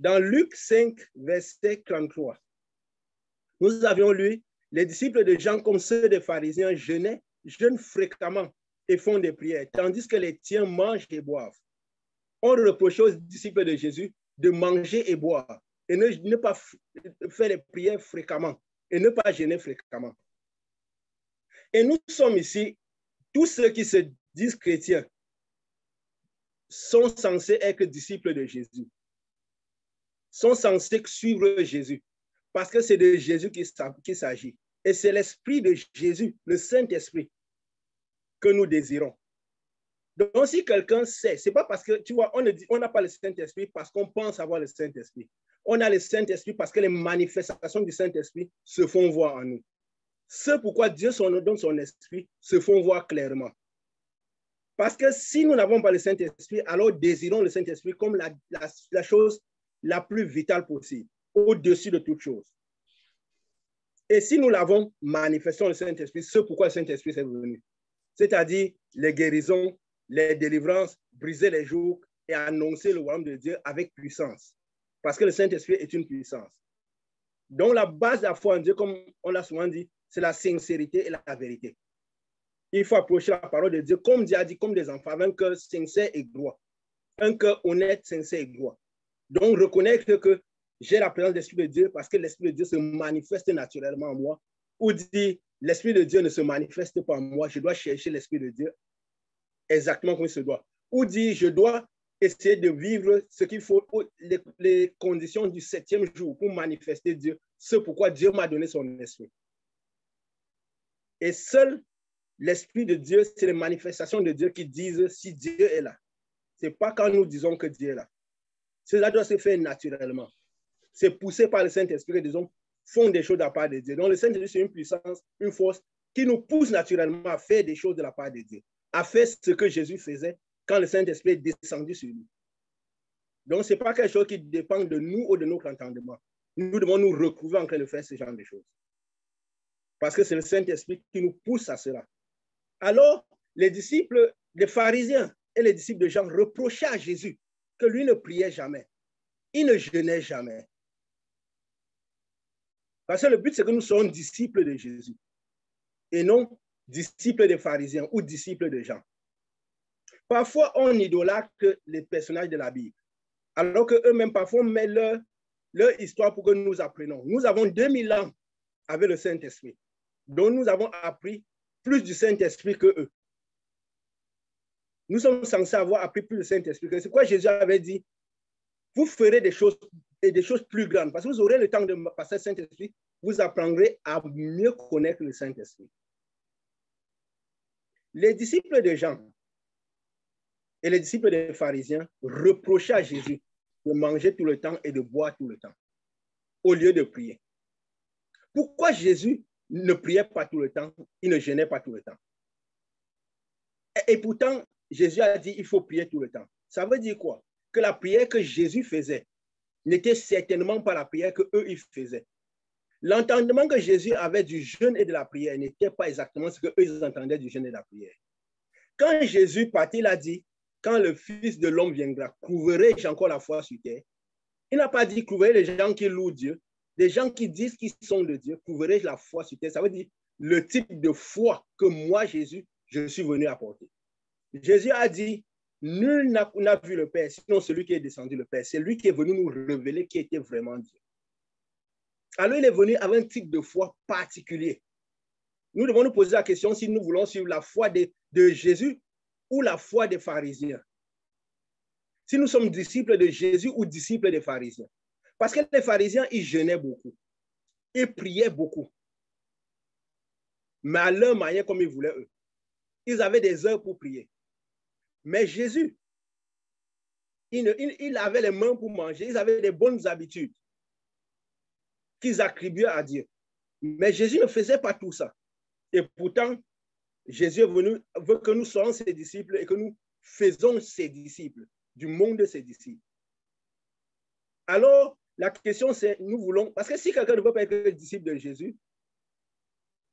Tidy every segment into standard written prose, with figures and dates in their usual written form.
Dans Luc 5, verset 33, nous avions lu les disciples de Jean, comme ceux des pharisiens, jeûnent fréquemment et font des prières, tandis que les tiens mangent et boivent. On reprochait aux disciples de Jésus de manger et boire et ne pas faire les prières fréquemment et ne pas jeûner fréquemment. Et nous sommes ici, tous ceux qui se disent chrétiens sont censés être disciples de Jésus, sont censés suivre Jésus, parce que c'est de Jésus qu'il s'agit. Et c'est l'Esprit de Jésus, le Saint-Esprit, que nous désirons. Donc, si quelqu'un sait, ce n'est pas parce que, tu vois, on n'a pas le Saint-Esprit parce qu'on pense avoir le Saint-Esprit. On a le Saint-Esprit parce que les manifestations du Saint-Esprit se font voir en nous. C'est pourquoi Dieu donne son esprit, se font voir clairement. Parce que si nous n'avons pas le Saint-Esprit, alors désirons le Saint-Esprit comme la chose la plus vitale possible, au-dessus de toute chose. Et si nous l'avons, manifestons le Saint-Esprit, c'est pourquoi le Saint-Esprit est venu. C'est-à-dire les guérisons, les délivrances, briser les jougs et annoncer le royaume de Dieu avec puissance. Parce que le Saint-Esprit est une puissance. Donc la base de la foi en Dieu, comme on l'a souvent dit, c'est la sincérité et la vérité. Il faut approcher la parole de Dieu, comme Dieu a dit, comme des enfants, avec un cœur sincère et droit. Un cœur honnête, sincère et droit. Donc reconnaître que j'ai la présence de l'Esprit de Dieu parce que l'Esprit de Dieu se manifeste naturellement en moi. Ou dit, l'Esprit de Dieu ne se manifeste pas en moi, je dois chercher l'Esprit de Dieu exactement comme il se doit. Ou dit, je dois essayer de vivre ce qu'il faut, les conditions du 7e jour pour manifester Dieu, ce pourquoi Dieu m'a donné son esprit. Et seul l'Esprit de Dieu, c'est les manifestations de Dieu qui disent si Dieu est là. Ce n'est pas quand nous disons que Dieu est là. Cela doit se faire naturellement. C'est poussé par le Saint-Esprit que des hommes font des choses de la part de Dieu. Donc le Saint-Esprit, c'est une puissance, une force qui nous pousse naturellement à faire des choses de la part de Dieu, à faire ce que Jésus faisait quand le Saint-Esprit est descendu sur lui. Donc ce n'est pas quelque chose qui dépend de nous ou de notre entendement. Nous devons nous retrouver en train de faire ce genre de choses. Parce que c'est le Saint-Esprit qui nous pousse à cela. Alors, les disciples, les pharisiens et les disciples de Jean reprochaient à Jésus que lui ne priait jamais. Il ne jeûnait jamais. Parce que le but, c'est que nous soyons disciples de Jésus et non disciples des pharisiens ou disciples de Jean. Parfois, on idolâtre les personnages de la Bible, alors qu'eux-mêmes, parfois, on met leur histoire pour que nous apprenions. Nous avons 2000 ans avec le Saint-Esprit, dont nous avons appris plus du Saint-Esprit que eux. Nous sommes censés avoir appris plus du Saint-Esprit. C'est quoi Jésus avait dit? Vous ferez des choses plus grandes, parce que vous aurez le temps de passer le Saint-Esprit, vous apprendrez à mieux connaître le Saint-Esprit. Les disciples de Jean et les disciples des pharisiens reprochaient à Jésus de manger tout le temps et de boire tout le temps, au lieu de prier. Pourquoi Jésus ne priait pas tout le temps, il ne jeûnait pas tout le temps? Et pourtant, Jésus a dit il faut prier tout le temps. Ça veut dire quoi? Que la prière que Jésus faisait n'était certainement pas la prière qu'eux, ils faisaient. L'entendement que Jésus avait du jeûne et de la prière n'était pas exactement ce qu'eux, ils entendaient du jeûne et de la prière. Quand Jésus partit, il a dit, quand le Fils de l'homme viendra, trouverai-je encore la foi sur terre? Il n'a pas dit, trouverai les gens qui louent Dieu, les gens qui disent qu'ils sont de Dieu, trouverai-je la foi sur terre? Ça veut dire le type de foi que moi, Jésus, je suis venu apporter. Jésus a dit, nul n'a vu le Père, sinon celui qui est descendu le Père. C'est lui qui est venu nous révéler qui était vraiment Dieu. Alors il est venu avec un type de foi particulier. Nous devons nous poser la question si nous voulons suivre la foi de Jésus ou la foi des pharisiens. Si nous sommes disciples de Jésus ou disciples des pharisiens. Parce que les pharisiens, ils jeûnaient beaucoup. Ils priaient beaucoup. Mais à leur manière comme ils voulaient eux. Ils avaient des heures pour prier. Mais Jésus, il avait les mains pour manger, ils avaient des bonnes habitudes qu'ils attribuaient à Dieu. Mais Jésus ne faisait pas tout ça. Et pourtant, Jésus est venu, veut que nous soyons ses disciples et que nous faisons ses disciples, du monde de ses disciples. Alors, la question c'est, nous voulons, parce que si quelqu'un ne veut pas être disciple de Jésus,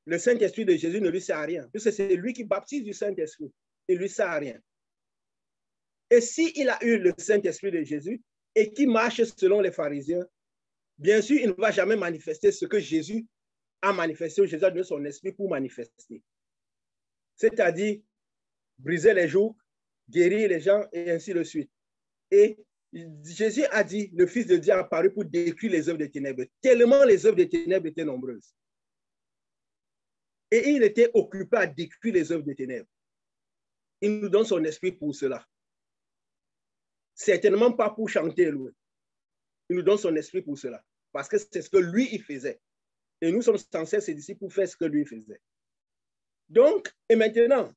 le Saint-Esprit de Jésus ne lui sert à rien, puisque c'est lui qui baptise du Saint-Esprit. Il ne lui sert à rien. Et s'il a eu le Saint-Esprit de Jésus et qui marche selon les pharisiens, bien sûr, il ne va jamais manifester ce que Jésus a manifesté, ou Jésus a donné son esprit pour manifester. C'est-à-dire briser les jougs, guérir les gens et ainsi de suite. Et Jésus a dit, le Fils de Dieu a apparu pour détruire les œuvres des ténèbres, tellement les œuvres des ténèbres étaient nombreuses. Et il était occupé à détruire les œuvres des ténèbres. Il nous donne son esprit pour cela. Certainement pas pour chanter et louer. Il nous donne son esprit pour cela. Parce que c'est ce que lui, il faisait. Et nous sommes censés, ses disciples, pour faire ce que lui faisait. Donc, et maintenant,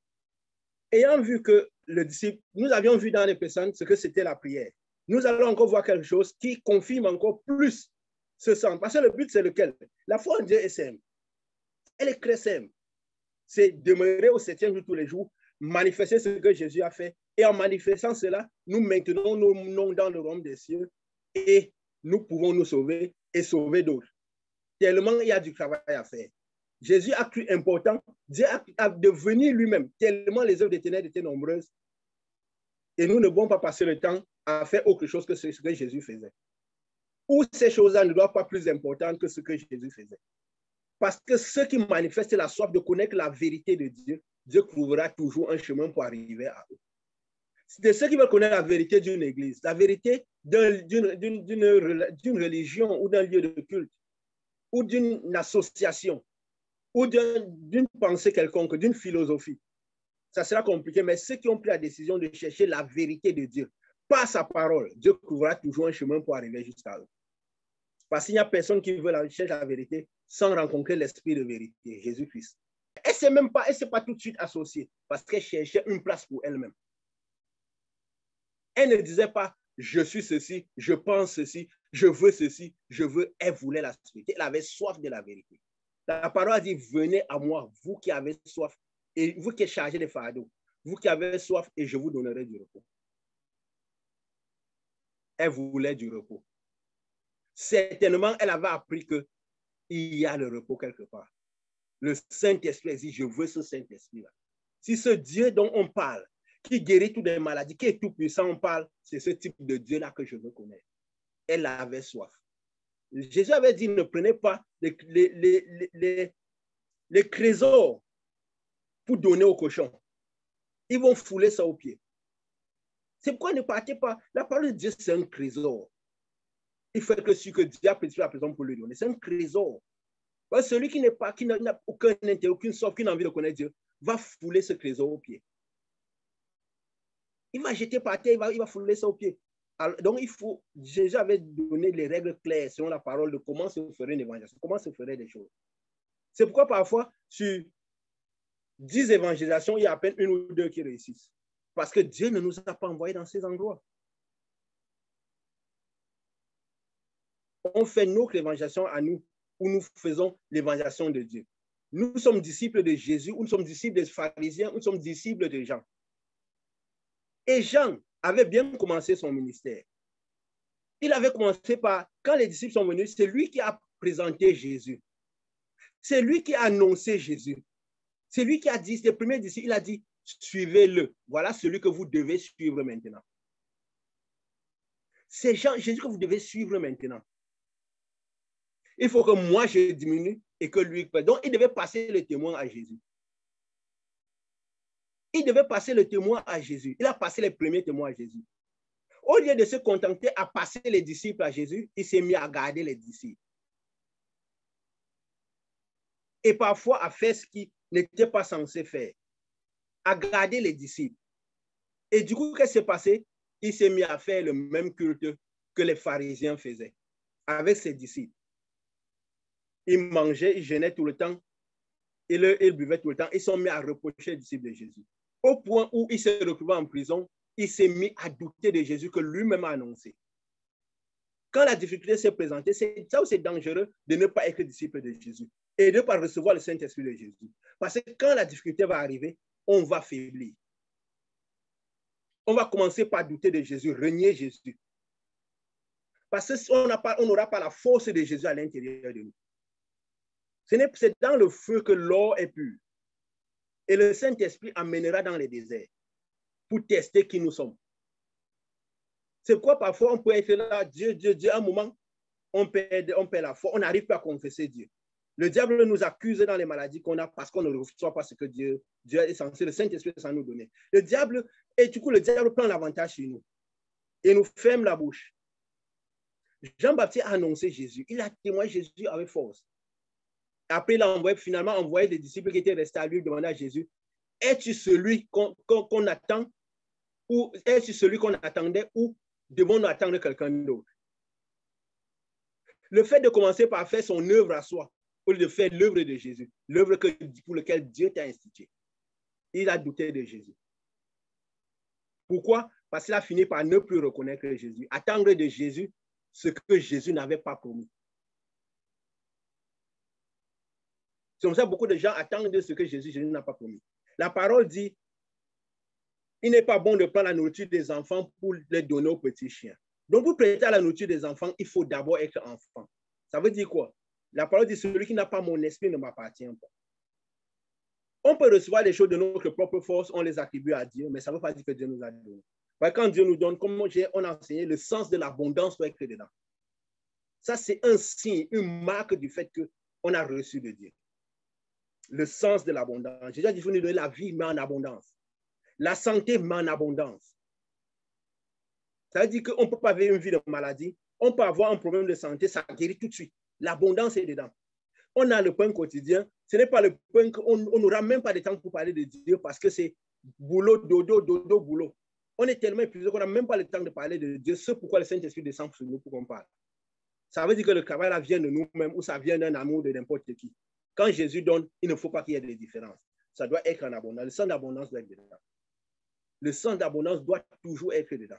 ayant vu que le disciple, nous avions vu dans les personnes ce que c'était la prière. Nous allons encore voir quelque chose qui confirme encore plus ce sens. Parce que le but, c'est lequel? La foi en Dieu est simple. Elle est très simple. C'est demeurer au 7e jour tous les jours, manifester ce que Jésus a fait. Et en manifestant cela, nous maintenons nos noms dans le royaume des cieux et nous pouvons nous sauver et sauver d'autres. Tellement il y a du travail à faire. Jésus a cru important, Dieu a devenu lui-même, tellement les œuvres des ténèbres étaient nombreuses. Et nous ne devons pas passer le temps à faire autre chose que ce que Jésus faisait. Ou ces choses-là ne doivent pas être plus importantes que ce que Jésus faisait. Parce que ceux qui manifestent la soif de connaître la vérité de Dieu, Dieu trouvera toujours un chemin pour arriver à eux. De ceux qui veulent connaître la vérité d'une église, la vérité d'une religion ou d'un lieu de culte, ou d'une association, ou d'une pensée quelconque, d'une philosophie, ça sera compliqué. Mais ceux qui ont pris la décision de chercher la vérité de Dieu, par sa parole, Dieu trouvera toujours un chemin pour arriver jusqu'à eux. Parce qu'il n'y a personne qui veut chercher la vérité sans rencontrer l'esprit de vérité, Jésus-Christ. Elle ne s'est pas tout de suite associée parce qu'elle cherchait une place pour elle-même. Elle ne disait pas, je suis ceci, je pense ceci, je veux ceci, je veux. Elle voulait la vérité. Elle avait soif de la vérité. La parole a dit, venez à moi, vous qui avez soif, et vous qui êtes chargés de fardeaux, vous qui avez soif, et je vous donnerai du repos. Elle voulait du repos. Certainement, elle avait appris qu'il y a le repos quelque part. Le Saint-Esprit dit, je veux ce Saint-Esprit-là. Si ce Dieu dont on parle, qui guérit toutes les maladies, qui est tout puissant, on parle, c'est ce type de Dieu-là que je veux connaître. Elle avait soif. Jésus avait dit, ne prenez pas les trésors pour donner aux cochons. Ils vont fouler ça aux pieds. C'est pourquoi ne partez pas. La parole de Dieu, c'est un trésor. Il faut être sûr que Dieu a pris la personne pour lui donner. C'est un trésor. Parce que celui qui n'a aucun intérêt, aucune soif, aucune envie de connaître Dieu, va fouler ce trésor aux pieds. Il va jeter par terre, il va fouler ça aux pieds. Alors, donc, Jésus avait donné les règles claires selon la parole de comment se ferait une évangélisation, comment se ferait des choses. C'est pourquoi parfois, sur 10 évangélisations, il y a à peine une ou deux qui réussissent. Parce que Dieu ne nous a pas envoyés dans ces endroits. On fait notre évangélisation à nous, où nous faisons l'évangélisation de Dieu. Nous sommes disciples de Jésus, ou nous sommes disciples des pharisiens, ou nous sommes disciples de Jean. Et Jean avait bien commencé son ministère. Il avait commencé par, quand les disciples sont venus, c'est lui qui a présenté Jésus. C'est lui qui a annoncé Jésus. C'est lui qui a dit, c'est le premier disciple, il a dit, suivez-le. Voilà celui que vous devez suivre maintenant. C'est Jésus que vous devez suivre maintenant. Il faut que moi, je diminue et que lui... Donc, il devait passer le témoin à Jésus. Il devait passer le témoin à Jésus. Il a passé les premiers témoins à Jésus. Au lieu de se contenter à passer les disciples à Jésus, il s'est mis à garder les disciples. Et parfois à faire ce qu'il n'était pas censé faire. À garder les disciples. Et du coup, qu'est-ce qui s'est passé? Il s'est mis à faire le même culte que les pharisiens faisaient avec ses disciples. Il mangeait, il jeûnait tout le temps, il buvait tout le temps. Ils sont mis à reprocher les disciples de Jésus. Au point où il s'est retrouvé en prison, il s'est mis à douter de Jésus que lui-même a annoncé. Quand la difficulté s'est présentée, c'est ça où c'est dangereux de ne pas être disciple de Jésus et de ne pas recevoir le Saint-Esprit de Jésus. Parce que quand la difficulté va arriver, on va faiblir. On va commencer par douter de Jésus, renier Jésus. Parce qu'on n'aura pas la force de Jésus à l'intérieur de nous. C'est dans le feu que l'or est pur. Et le Saint-Esprit amènera dans les déserts pour tester qui nous sommes. C'est pourquoi parfois on peut être là, Dieu, à un moment, on perd la foi, on n'arrive pas à confesser Dieu. Le diable nous accuse dans les maladies qu'on a parce qu'on ne reçoit pas ce que Dieu est censé, le Saint-Esprit est censé nous donner. Le diable prend l'avantage sur nous et nous ferme la bouche. Jean-Baptiste a annoncé Jésus. Il a témoigné Jésus avec force. Après, il a finalement envoyé des disciples qui étaient restés à lui demander à Jésus, es-tu celui qu'on attend ou es-tu celui qu'on attendait ou devons-nous attendre quelqu'un d'autre? Le fait de commencer par faire son œuvre à soi, au lieu de faire l'œuvre de Jésus, l'œuvre pour laquelle Dieu t'a institué, il a douté de Jésus. Pourquoi? Parce qu'il a fini par ne plus reconnaître Jésus, attendre de Jésus ce que Jésus n'avait pas promis. C'est comme ça que beaucoup de gens attendent de ce que Jésus n'a pas promis. La parole dit, il n'est pas bon de prendre la nourriture des enfants pour les donner aux petits chiens. Donc, pour prêter à la nourriture des enfants, il faut d'abord être enfant. Ça veut dire quoi? La parole dit, celui qui n'a pas mon esprit ne m'appartient pas. On peut recevoir des choses de notre propre force, on les attribue à Dieu, mais ça ne veut pas dire que Dieu nous a donné. Quand Dieu nous donne, comme on a enseigné, le sens de l'abondance doit être dedans. Ça, c'est un signe, une marque du fait qu'on a reçu de Dieu. Le sens de l'abondance. Jésus a dit, il faut nous donner la vie, mais en abondance. La santé, mais en abondance. Ça veut dire qu'on ne peut pas vivre une vie de maladie. On peut avoir un problème de santé, ça guérit tout de suite. L'abondance est dedans. On a le pain quotidien. Ce n'est pas le pain qu'on n'aura même pas de temps pour parler de Dieu parce que c'est boulot, dodo, dodo, boulot. On est tellement épuisé qu'on n'a même pas le temps de parler de Dieu. C'est pourquoi le Saint-Esprit descend sur nous pour qu'on parle. Ça veut dire que le travail là vient de nous-mêmes ou ça vient d'un amour de n'importe qui. Quand Jésus donne, il ne faut pas qu'il y ait de différence. Ça doit être en abondance. Le sang d'abondance doit être dedans. Le sang d'abondance doit toujours être dedans.